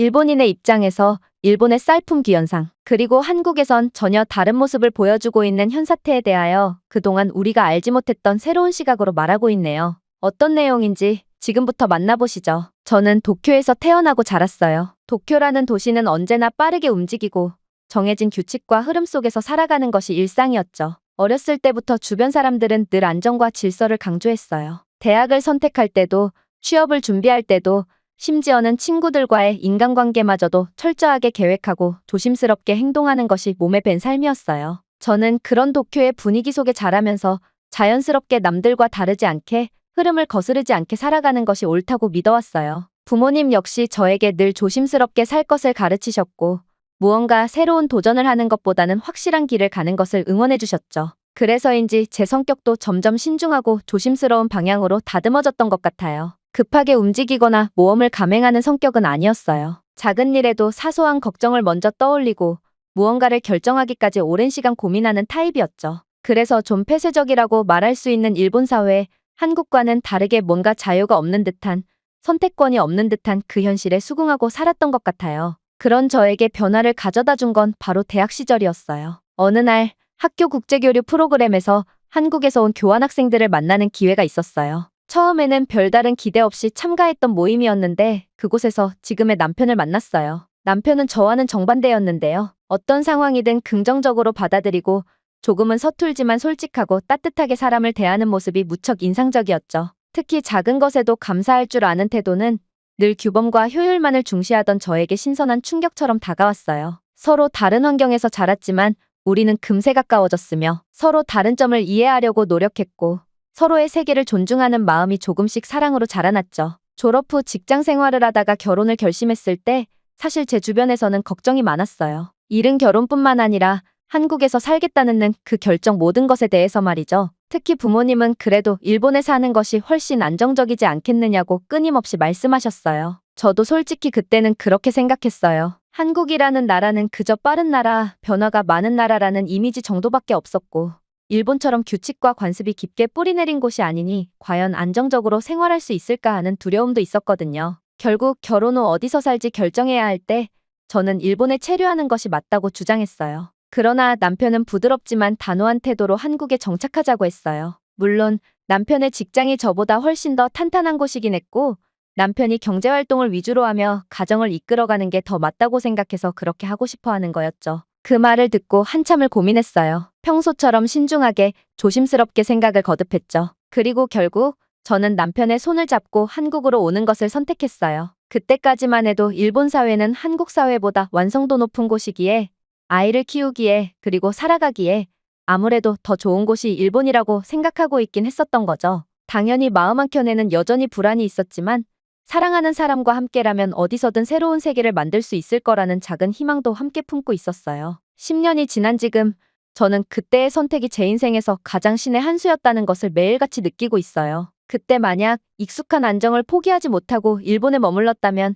일본인의 입장에서 일본의 쌀품 귀현상, 그리고 한국에선 전혀 다른 모습을 보여주고 있는 현 사태에 대하여 그동안 우리가 알지 못했던 새로운 시각으로 말하고 있네요. 어떤 내용인지 지금부터 만나보시죠. 저는 도쿄에서 태어나고 자랐어요. 도쿄라는 도시는 언제나 빠르게 움직이고 정해진 규칙과 흐름 속에서 살아가는 것이 일상이었죠. 어렸을 때부터 주변 사람들은 늘 안정과 질서를 강조했어요. 대학을 선택할 때도, 취업을 준비할 때도, 심지어는 친구들과의 인간관계마저도 철저하게 계획하고 조심스럽게 행동하는 것이 몸에 밴 삶이었어요. 저는 그런 도쿄의 분위기 속에 자라면서 자연스럽게 남들과 다르지 않게 흐름을 거스르지 않게 살아가는 것이 옳다고 믿어왔어요. 부모님 역시 저에게 늘 조심스럽게 살 것을 가르치셨고 무언가 새로운 도전을 하는 것보다는 확실한 길을 가는 것을 응원해 주셨죠. 그래서인지 제 성격도 점점 신중하고 조심스러운 방향으로 다듬어졌던 것 같아요. 급하게 움직이거나 모험을 감행하는 성격은 아니었어요. 작은 일에도 사소한 걱정을 먼저 떠올리고 무언가를 결정하기까지 오랜 시간 고민하는 타입이었죠. 그래서 좀 폐쇄적이라고 말할 수 있는 일본 사회에 한국과는 다르게 뭔가 자유가 없는 듯한, 선택권이 없는 듯한 그 현실에 수긍하고 살았던 것 같아요. 그런 저에게 변화를 가져다 준 건 바로 대학 시절이었어요. 어느 날 학교 국제교류 프로그램에서 한국에서 온 교환학생들을 만나는 기회가 있었어요. 처음에는 별다른 기대 없이 참가했던 모임이었는데 그곳에서 지금의 남편을 만났어요. 남편은 저와는 정반대였는데요. 어떤 상황이든 긍정적으로 받아들이고 조금은 서툴지만 솔직하고 따뜻하게 사람을 대하는 모습이 무척 인상적이었죠. 특히 작은 것에도 감사할 줄 아는 태도는 늘 규범과 효율만을 중시하던 저에게 신선한 충격처럼 다가왔어요. 서로 다른 환경에서 자랐지만 우리는 금세 가까워졌으며 서로 다른 점을 이해하려고 노력했고 서로의 세계를 존중하는 마음이 조금씩 사랑으로 자라났죠. 졸업 후 직장 생활을 하다가 결혼을 결심했을 때 사실 제 주변에서는 걱정이 많았어요. 이른 결혼뿐만 아니라 한국에서 살겠다는 그 결정 모든 것에 대해서 말이죠. 특히 부모님은 그래도 일본에 사는 것이 훨씬 안정적이지 않겠느냐고 끊임없이 말씀하셨어요. 저도 솔직히 그때는 그렇게 생각했어요. 한국이라는 나라는 그저 빠른 나라, 변화가 많은 나라라는 이미지 정도밖에 없었고 일본처럼 규칙과 관습이 깊게 뿌리내린 곳이 아니니 과연 안정적으로 생활할 수 있을까 하는 두려움도 있었거든요. 결국 결혼 후 어디서 살지 결정해야 할 때 저는 일본에 체류하는 것이 맞다고 주장했어요. 그러나 남편은 부드럽지만 단호한 태도로 한국에 정착하자고 했어요. 물론 남편의 직장이 저보다 훨씬 더 탄탄한 곳이긴 했고 남편이 경제활동을 위주로 하며 가정을 이끌어가는 게 더 맞다고 생각해서 그렇게 하고 싶어 하는 거였죠. 그 말을 듣고 한참을 고민했어요. 평소처럼 신중하게 조심스럽게 생각을 거듭했죠. 그리고 결국 저는 남편의 손을 잡고 한국으로 오는 것을 선택했어요. 그때까지만 해도 일본 사회는 한국 사회보다 완성도 높은 곳이기에 아이를 키우기에 그리고 살아가기에 아무래도 더 좋은 곳이 일본이라고 생각하고 있긴 했었던 거죠. 당연히 마음 한켠에는 여전히 불안이 있었지만 사랑하는 사람과 함께라면 어디서든 새로운 세계를 만들 수 있을 거라는 작은 희망도 함께 품고 있었어요. 10년이 지난 지금 저는 그때의 선택이 제 인생에서 가장 신의 한 수였다는 것을 매일같이 느끼고 있어요. 그때 만약 익숙한 안정을 포기하지 못하고 일본에 머물렀다면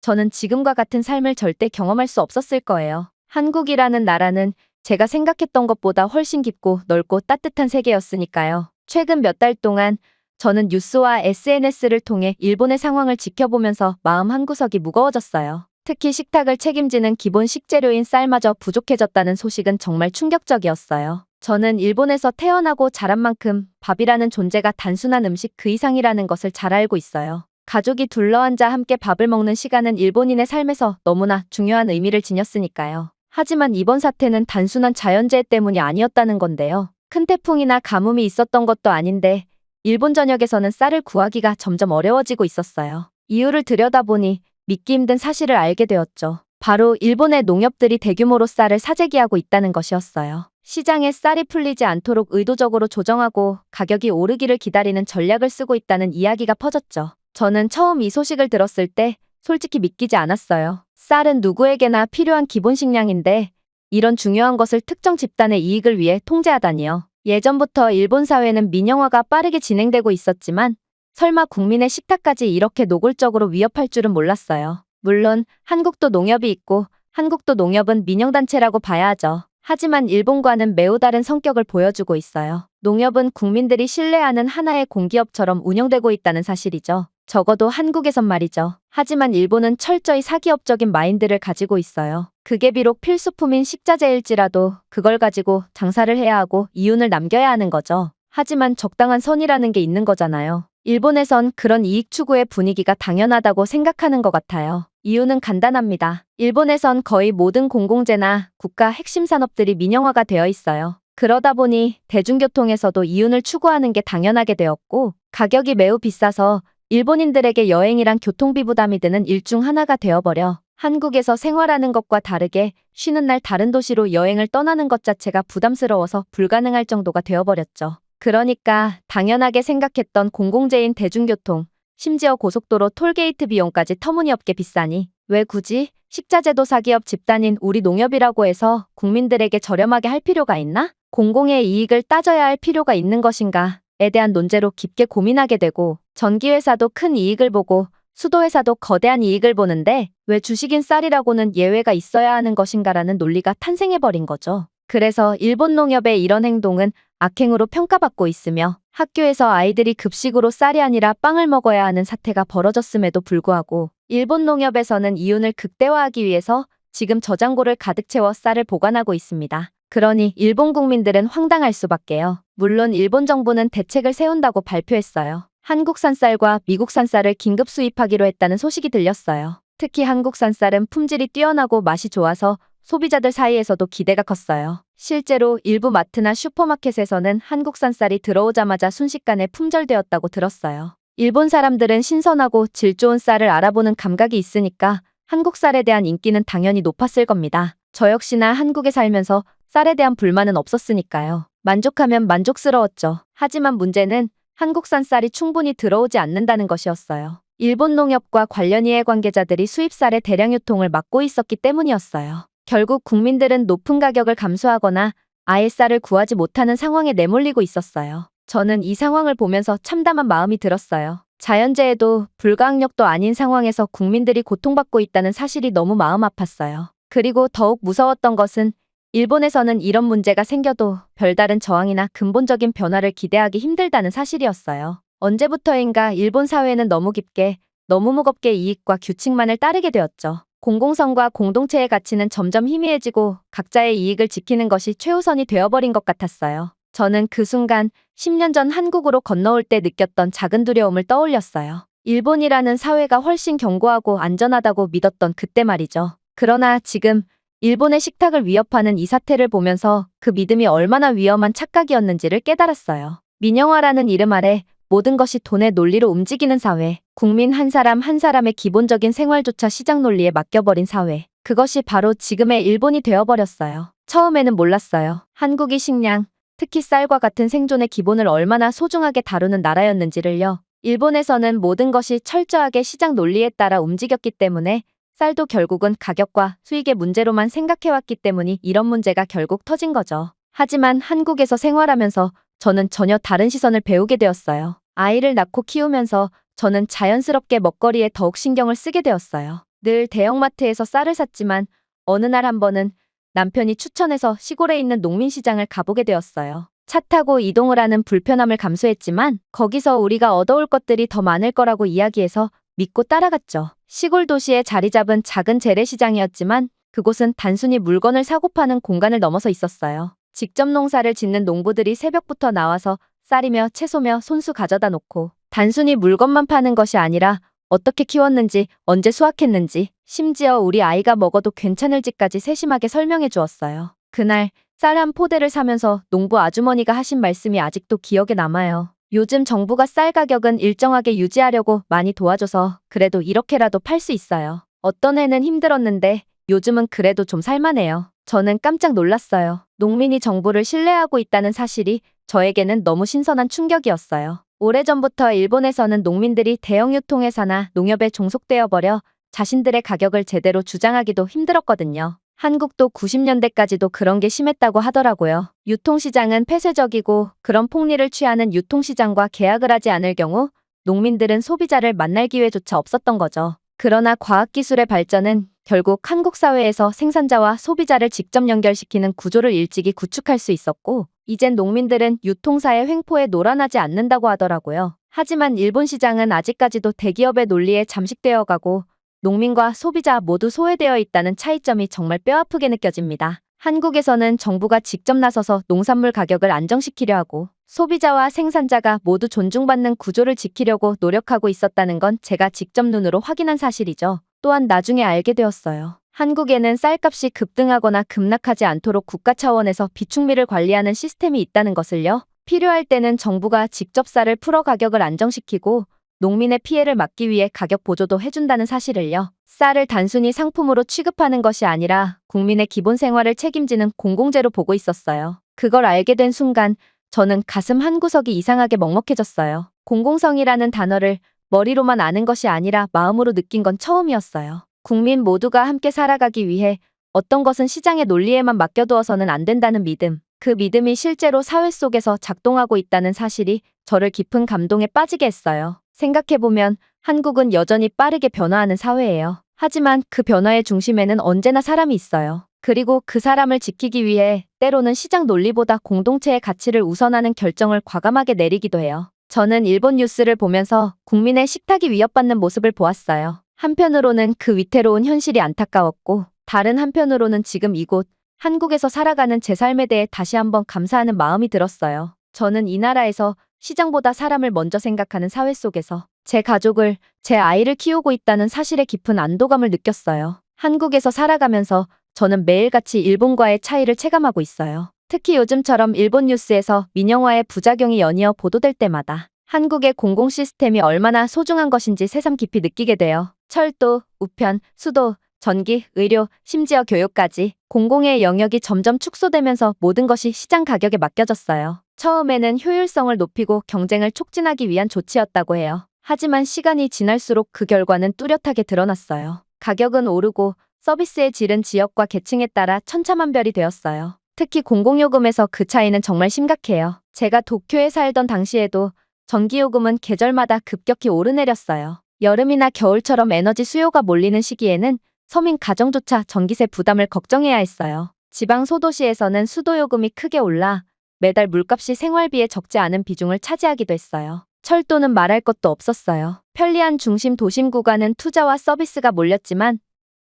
저는 지금과 같은 삶을 절대 경험할 수 없었을 거예요. 한국이라는 나라는 제가 생각했던 것보다 훨씬 깊고 넓고 따뜻한 세계였으니까요. 최근 몇 달 동안 저는 뉴스와 SNS를 통해 일본의 상황을 지켜보면서 마음 한구석이 무거워졌어요. 특히 식탁을 책임지는 기본 식재료인 쌀마저 부족해졌다는 소식은 정말 충격적이었어요. 저는 일본에서 태어나고 자란 만큼 밥이라는 존재가 단순한 음식 그 이상이라는 것을 잘 알고 있어요. 가족이 둘러앉아 함께 밥을 먹는 시간은 일본인의 삶에서 너무나 중요한 의미를 지녔으니까요. 하지만 이번 사태는 단순한 자연재해 때문이 아니었다는 건데요. 큰 태풍이나 가뭄이 있었던 것도 아닌데 일본 전역에서는 쌀을 구하기가 점점 어려워지고 있었어요. 이유를 들여다보니 믿기 힘든 사실을 알게 되었죠. 바로 일본의 농협들이 대규모로 쌀을 사재기하고 있다는 것이었어요. 시장에 쌀이 풀리지 않도록 의도적으로 조정하고 가격이 오르기를 기다리는 전략을 쓰고 있다는 이야기가 퍼졌죠. 저는 처음 이 소식을 들었을 때 솔직히 믿기지 않았어요. 쌀은 누구에게나 필요한 기본 식량인데 이런 중요한 것을 특정 집단의 이익을 위해 통제하다니요. 예전부터 일본 사회는 민영화가 빠르게 진행되고 있었지만 설마 국민의 식탁까지 이렇게 노골적으로 위협할 줄은 몰랐어요. 물론 한국도 농협이 있고 한국도 농협은 민영단체라고 봐야 하죠. 하지만 일본과는 매우 다른 성격을 보여주고 있어요. 농협은 국민들이 신뢰하는 하나의 공기업처럼 운영되고 있다는 사실이죠. 적어도 한국에선 말이죠. 하지만 일본은 철저히 사기업적인 마인드를 가지고 있어요. 그게 비록 필수품인 식자재일지라도 그걸 가지고 장사를 해야 하고 이윤을 남겨야 하는 거죠. 하지만 적당한 선이라는 게 있는 거잖아요. 일본에선 그런 이익 추구의 분위기가 당연하다고 생각하는 것 같아요. 이유는 간단합니다. 일본에선 거의 모든 공공재나 국가 핵심 산업들이 민영화가 되어 있어요. 그러다 보니 대중교통에서도 이윤을 추구하는 게 당연하게 되었고, 가격이 매우 비싸서 일본인들에게 여행이란 교통비 부담이 드는 일 중 하나가 되어버려 한국에서 생활하는 것과 다르게 쉬는 날 다른 도시로 여행을 떠나는 것 자체가 부담스러워서 불가능할 정도가 되어버렸죠. 그러니까 당연하게 생각했던 공공재인 대중교통, 심지어 고속도로 톨게이트 비용까지 터무니없게 비싸니 왜 굳이 식자재도 사기업 집단인 우리 농협이라고 해서 국민들에게 저렴하게 할 필요가 있나? 공공의 이익을 따져야 할 필요가 있는 것인가에 대한 논제로 깊게 고민하게 되고, 전기회사도 큰 이익을 보고 수도회사도 거대한 이익을 보는데 왜 주식인 쌀이라고는 예외가 있어야 하는 것인가라는 논리가 탄생해버린 거죠. 그래서 일본 농협의 이런 행동은 악행으로 평가받고 있으며, 학교에서 아이들이 급식으로 쌀이 아니라 빵을 먹어야 하는 사태가 벌어졌음에도 불구하고 일본 농협에서는 이윤을 극대화하기 위해서 지금 저장고를 가득 채워 쌀을 보관하고 있습니다. 그러니 일본 국민들은 황당할 수밖에요. 물론 일본 정부는 대책을 세운다고 발표했어요. 한국산 쌀과 미국산 쌀을 긴급 수입하기로 했다는 소식이 들렸어요. 특히 한국산 쌀은 품질이 뛰어나고 맛이 좋아서 소비자들 사이에서도 기대가 컸어요. 실제로 일부 마트나 슈퍼마켓에서는 한국산 쌀이 들어오자마자 순식간에 품절되었다고 들었어요. 일본 사람들은 신선하고 질 좋은 쌀을 알아보는 감각이 있으니까 한국 쌀에 대한 인기는 당연히 높았을 겁니다. 저 역시나 한국에 살면서 쌀에 대한 불만은 없었으니까요. 만족하면 만족스러웠죠. 하지만 문제는 한국산 쌀이 충분히 들어오지 않는다는 것이었어요. 일본 농협과 관련 이해관계자들이 수입쌀의 대량 유통을 막고 있었기 때문이었어요. 결국 국민들은 높은 가격을 감수하거나 아예 쌀을 구하지 못하는 상황에 내몰리고 있었어요. 저는 이 상황을 보면서 참담한 마음이 들었어요. 자연재해도 불가항력도 아닌 상황에서 국민들이 고통받고 있다는 사실이 너무 마음 아팠어요. 그리고 더욱 무서웠던 것은 일본에서는 이런 문제가 생겨도 별다른 저항이나 근본적인 변화를 기대하기 힘들다는 사실이었어요. 언제부터인가 일본 사회는 너무 깊게, 너무 무겁게 이익과 규칙만을 따르게 되었죠. 공공성과 공동체의 가치는 점점 희미해지고 각자의 이익을 지키는 것이 최우선이 되어버린 것 같았어요. 저는 그 순간 10년 전 한국으로 건너올 때 느꼈던 작은 두려움을 떠올렸어요. 일본이라는 사회가 훨씬 견고하고 안전하다고 믿었던 그때 말이죠. 그러나 지금 일본의 식탁을 위협하는 이 사태를 보면서 그 믿음이 얼마나 위험한 착각이었는지를 깨달았어요. 민영화라는 이름 아래 모든 것이 돈의 논리로 움직이는 사회, 국민 한 사람 한 사람의 기본적인 생활조차 시장 논리에 맡겨버린 사회, 그것이 바로 지금의 일본이 되어버렸어요. 처음에는 몰랐어요. 한국이 식량, 특히 쌀과 같은 생존의 기본을 얼마나 소중하게 다루는 나라였는지를요. 일본에서는 모든 것이 철저하게 시장 논리에 따라 움직였기 때문에 쌀도 결국은 가격과 수익의 문제로만 생각해왔기 때문이 이런 문제가 결국 터진 거죠. 하지만 한국에서 생활하면서 저는 전혀 다른 시선을 배우게 되었어요. 아이를 낳고 키우면서 저는 자연스럽게 먹거리에 더욱 신경을 쓰게 되었어요. 늘 대형마트에서 쌀을 샀지만 어느 날 한 번은 남편이 추천해서 시골에 있는 농민시장을 가보게 되었어요. 차 타고 이동을 하는 불편함을 감수했지만 거기서 우리가 얻어올 것들이 더 많을 거라고 이야기해서 믿고 따라갔죠. 시골 도시에 자리 잡은 작은 재래시장이었지만 그곳은 단순히 물건을 사고 파는 공간을 넘어서 있었어요. 직접 농사를 짓는 농부들이 새벽부터 나와서 쌀이며 채소며 손수 가져다 놓고 단순히 물건만 파는 것이 아니라 어떻게 키웠는지, 언제 수확했는지, 심지어 우리 아이가 먹어도 괜찮을지까지 세심하게 설명해 주었어요. 그날 쌀 한 포대를 사면서 농부 아주머니가 하신 말씀이 아직도 기억에 남아요. 요즘 정부가 쌀 가격은 일정하게 유지하려고 많이 도와줘서 그래도 이렇게라도 팔 수 있어요. 어떤 해는 힘들었는데 요즘은 그래도 좀 살만해요. 저는 깜짝 놀랐어요. 농민이 정부를 신뢰하고 있다는 사실이 저에게는 너무 신선한 충격이었어요. 오래전부터 일본에서는 농민들이 대형 유통회사나 농협에 종속되어 버려 자신들의 가격을 제대로 주장하기도 힘들었거든요. 한국도 90년대까지도 그런 게 심했다고 하더라고요. 유통시장은 폐쇄적이고 그런 폭리를 취하는 유통시장과 계약을 하지 않을 경우 농민들은 소비자를 만날 기회조차 없었던 거죠. 그러나 과학기술의 발전은 결국 한국 사회에서 생산자와 소비자를 직접 연결시키는 구조를 일찍이 구축할 수 있었고 이젠 농민들은 유통사의 횡포에 놀아나지 않는다고 하더라고요. 하지만 일본 시장은 아직까지도 대기업의 논리에 잠식되어 가고 농민과 소비자 모두 소외되어 있다는 차이점이 정말 뼈아프게 느껴집니다. 한국에서는 정부가 직접 나서서 농산물 가격을 안정시키려 하고 소비자와 생산자가 모두 존중받는 구조를 지키려고 노력하고 있었다는 건 제가 직접 눈으로 확인한 사실이죠. 또한 나중에 알게 되었어요. 한국에는 쌀값이 급등하거나 급락하지 않도록 국가 차원에서 비축미를 관리하는 시스템이 있다는 것을요. 필요할 때는 정부가 직접 쌀을 풀어 가격을 안정시키고 농민의 피해를 막기 위해 가격 보조도 해준다는 사실을요. 쌀을 단순히 상품으로 취급하는 것이 아니라 국민의 기본 생활을 책임지는 공공재로 보고 있었어요. 그걸 알게 된 순간 저는 가슴 한구석이 이상하게 먹먹해졌어요. 공공성이라는 단어를 머리로만 아는 것이 아니라 마음으로 느낀 건 처음이었어요. 국민 모두가 함께 살아가기 위해 어떤 것은 시장의 논리에만 맡겨두어서는 안 된다는 믿음. 그 믿음이 실제로 사회 속에서 작동하고 있다는 사실이 저를 깊은 감동에 빠지게 했어요. 생각해보면 한국은 여전히 빠르게 변화하는 사회예요. 하지만 그 변화의 중심에는 언제나 사람이 있어요. 그리고 그 사람을 지키기 위해 때로는 시장 논리보다 공동체의 가치를 우선하는 결정을 과감하게 내리기도 해요. 저는 일본 뉴스를 보면서 국민의 식탁이 위협받는 모습을 보았어요. 한편으로는 그 위태로운 현실이 안타까웠고 다른 한편으로는 지금 이곳 한국에서 살아가는 제 삶에 대해 다시 한번 감사하는 마음이 들었어요. 저는 이 나라에서 시장보다 사람을 먼저 생각하는 사회 속에서 제 가족을, 제 아이를 키우고 있다는 사실에 깊은 안도감을 느꼈어요. 한국에서 살아가면서 저는 매일같이 일본과의 차이를 체감하고 있어요. 특히 요즘처럼 일본 뉴스에서 민영화의 부작용이 연이어 보도될 때마다 한국의 공공 시스템이 얼마나 소중한 것인지 새삼 깊이 느끼게 돼요. 철도, 우편, 수도, 전기, 의료, 심지어 교육까지 공공의 영역이 점점 축소되면서 모든 것이 시장 가격에 맡겨졌어요. 처음에는 효율성을 높이고 경쟁을 촉진하기 위한 조치였다고 해요. 하지만 시간이 지날수록 그 결과는 뚜렷하게 드러났어요. 가격은 오르고 서비스의 질은 지역과 계층에 따라 천차만별이 되었어요. 특히 공공요금에서 그 차이는 정말 심각해요. 제가 도쿄에 살던 당시에도 전기요금은 계절마다 급격히 오르내렸어요. 여름이나 겨울처럼 에너지 수요가 몰리는 시기에는 서민 가정조차 전기세 부담을 걱정해야 했어요. 지방 소도시에서는 수도요금이 크게 올라 매달 물값이 생활비에 적지 않은 비중을 차지하기도 했어요. 철도는 말할 것도 없었어요. 편리한 중심 도심 구간은 투자와 서비스가 몰렸지만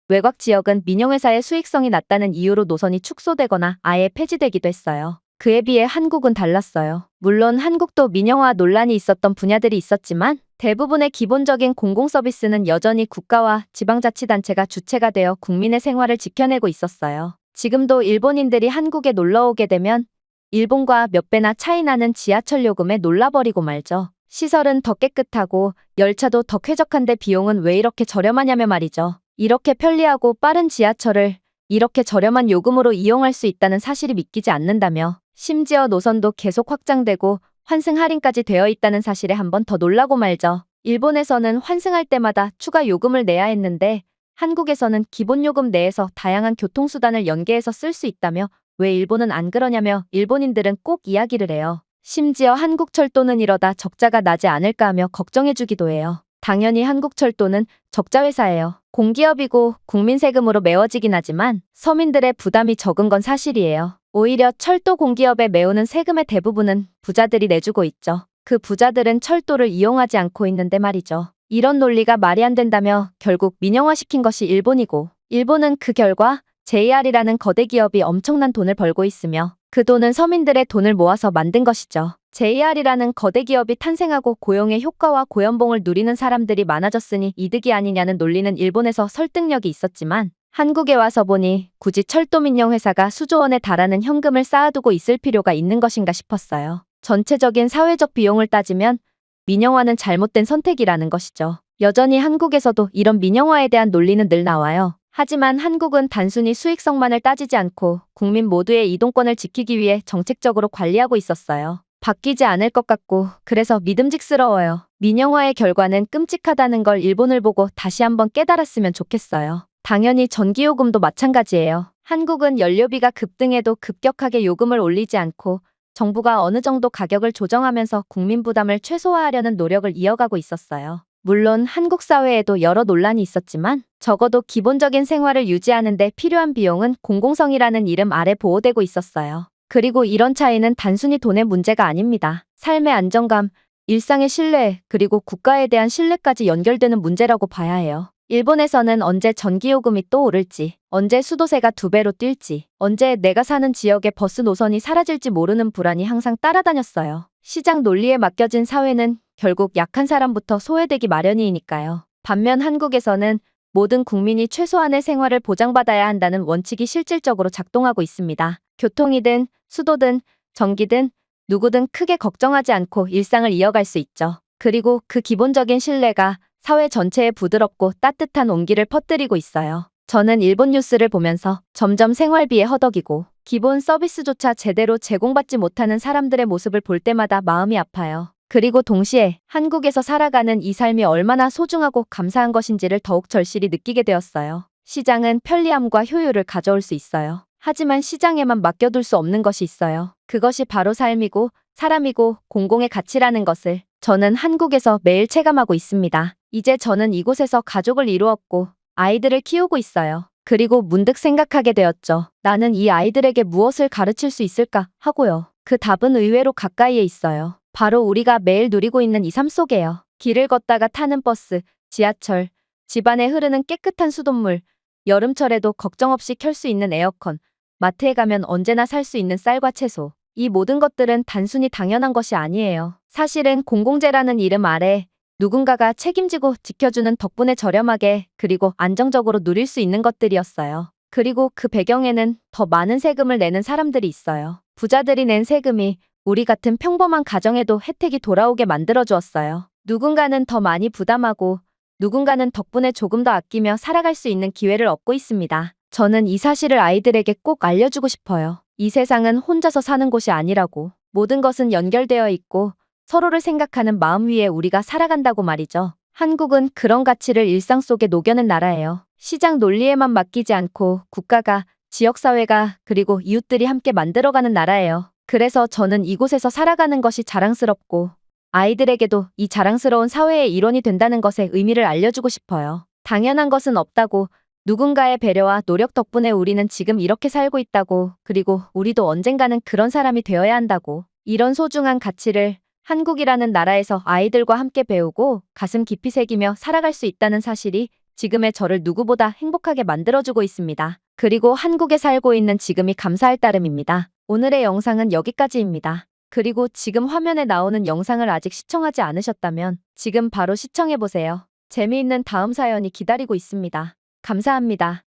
외곽 지역은 민영회사의 수익성이 낮다는 이유로 노선이 축소되거나 아예 폐지되기도 했어요. 그에 비해 한국은 달랐어요. 물론 한국도 민영화 논란이 있었던 분야들이 있었지만 대부분의 기본적인 공공서비스는 여전히 국가와 지방자치단체가 주체가 되어 국민의 생활을 지켜내고 있었어요. 지금도 일본인들이 한국에 놀러 오게 되면 일본과 몇 배나 차이 나는 지하철 요금에 놀라버리고 말죠. 시설은 더 깨끗하고 열차도 더 쾌적한데 비용은 왜 이렇게 저렴하냐며 말이죠. 이렇게 편리하고 빠른 지하철을 이렇게 저렴한 요금으로 이용할 수 있다는 사실이 믿기지 않는다며 심지어 노선도 계속 확장되고 환승 할인까지 되어 있다는 사실에 한 번 더 놀라고 말죠. 일본에서는 환승할 때마다 추가 요금을 내야 했는데 한국에서는 기본 요금 내에서 다양한 교통수단을 연계해서 쓸 수 있다며 왜 일본은 안 그러냐며 일본인들은 꼭 이야기를 해요. 심지어 한국철도는 이러다 적자가 나지 않을까 하며 걱정해주기도 해요. 당연히 한국철도는 적자회사예요. 공기업이고 국민 세금으로 메워지긴 하지만 서민들의 부담이 적은 건 사실이에요. 오히려 철도 공기업에 메우는 세금의 대부분은 부자들이 내주고 있죠. 그 부자들은 철도를 이용하지 않고 있는데 말이죠. 이런 논리가 말이 안 된다며 결국 민영화시킨 것이 일본이고 일본은 그 결과 JR이라는 거대 기업이 엄청난 돈을 벌고 있으며 그 돈은 서민들의 돈을 모아서 만든 것이죠. JR이라는 거대 기업이 탄생하고 고용의 효과와 고연봉을 누리는 사람들이 많아졌으니 이득이 아니냐는 논리는 일본에서 설득력이 있었지만 한국에 와서 보니 굳이 철도 민영 회사가 수조 원에 달하는 현금을 쌓아두고 있을 필요가 있는 것인가 싶었어요. 전체적인 사회적 비용을 따지면 민영화는 잘못된 선택이라는 것이죠. 여전히 한국에서도 이런 민영화에 대한 논리는 늘 나와요. 하지만 한국은 단순히 수익성만을 따지지 않고 국민 모두의 이동권을 지키기 위해 정책적으로 관리하고 있었어요. 바뀌지 않을 것 같고 그래서 믿음직스러워요. 민영화의 결과는 끔찍하다는 걸 일본을 보고 다시 한번 깨달았으면 좋겠어요. 당연히 전기요금도 마찬가지예요. 한국은 연료비가 급등해도 급격하게 요금을 올리지 않고 정부가 어느 정도 가격을 조정하면서 국민 부담을 최소화하려는 노력을 이어가고 있었어요. 물론 한국 사회에도 여러 논란이 있었지만 적어도 기본적인 생활을 유지하는 데 필요한 비용은 공공성이라는 이름 아래 보호되고 있었어요. 그리고 이런 차이는 단순히 돈의 문제가 아닙니다. 삶의 안정감, 일상의 신뢰, 그리고 국가에 대한 신뢰까지 연결되는 문제라고 봐야 해요. 일본에서는 언제 전기요금이 또 오를지, 언제 수도세가 2배로 뛸지, 언제 내가 사는 지역의 버스 노선이 사라질지 모르는 불안이 항상 따라다녔어요. 시장 논리에 맡겨진 사회는 결국 약한 사람부터 소외되기 마련이니까요. 반면 한국에서는 모든 국민이 최소한의 생활을 보장받아야 한다는 원칙이 실질적으로 작동하고 있습니다. 교통이든 수도든 전기든 누구든 크게 걱정하지 않고 일상을 이어갈 수 있죠. 그리고 그 기본적인 신뢰가 사회 전체에 부드럽고 따뜻한 온기를 퍼뜨리고 있어요. 저는 일본 뉴스를 보면서 점점 생활비에 허덕이고 기본 서비스조차 제대로 제공받지 못하는 사람들의 모습을 볼 때마다 마음이 아파요. 그리고 동시에 한국에서 살아가는 이 삶이 얼마나 소중하고 감사한 것인지를 더욱 절실히 느끼게 되었어요. 시장은 편리함과 효율을 가져올 수 있어요. 하지만 시장에만 맡겨둘 수 없는 것이 있어요. 그것이 바로 삶이고 사람이고 공공의 가치라는 것을 저는 한국에서 매일 체감하고 있습니다. 이제 저는 이곳에서 가족을 이루었고 아이들을 키우고 있어요. 그리고 문득 생각하게 되었죠. 나는 이 아이들에게 무엇을 가르칠 수 있을까 하고요. 그 답은 의외로 가까이에 있어요. 바로 우리가 매일 누리고 있는 이 삶 속에요. 길을 걷다가 타는 버스, 지하철, 집안에 흐르는 깨끗한 수돗물, 여름철에도 걱정 없이 켤 수 있는 에어컨, 마트에 가면 언제나 살 수 있는 쌀과 채소. 이 모든 것들은 단순히 당연한 것이 아니에요. 사실은 공공재라는 이름 아래 누군가가 책임지고 지켜주는 덕분에 저렴하게 그리고 안정적으로 누릴 수 있는 것들이었어요. 그리고 그 배경에는 더 많은 세금을 내는 사람들이 있어요. 부자들이 낸 세금이 우리 같은 평범한 가정에도 혜택이 돌아오게 만들어주었어요. 누군가는 더 많이 부담하고 누군가는 덕분에 조금 더 아끼며 살아갈 수 있는 기회를 얻고 있습니다. 저는 이 사실을 아이들에게 꼭 알려주고 싶어요. 이 세상은 혼자서 사는 곳이 아니라고. 모든 것은 연결되어 있고 서로를 생각하는 마음 위에 우리가 살아간다고 말이죠. 한국은 그런 가치를 일상 속에 녹여낸 나라예요. 시장 논리에만 맡기지 않고 국가가, 지역사회가, 그리고 이웃들이 함께 만들어가는 나라예요. 그래서 저는 이곳에서 살아가는 것이 자랑스럽고 아이들에게도 이 자랑스러운 사회의 일원이 된다는 것의 의미를 알려주고 싶어요. 당연한 것은 없다고, 누군가의 배려와 노력 덕분에 우리는 지금 이렇게 살고 있다고, 그리고 우리도 언젠가는 그런 사람이 되어야 한다고, 이런 소중한 가치를 한국이라는 나라에서 아이들과 함께 배우고 가슴 깊이 새기며 살아갈 수 있다는 사실이 지금의 저를 누구보다 행복하게 만들어주고 있습니다. 그리고 한국에 살고 있는 지금이 감사할 따름입니다. 오늘의 영상은 여기까지입니다. 그리고 지금 화면에 나오는 영상을 아직 시청하지 않으셨다면 지금 바로 시청해보세요. 재미있는 다음 사연이 기다리고 있습니다. 감사합니다.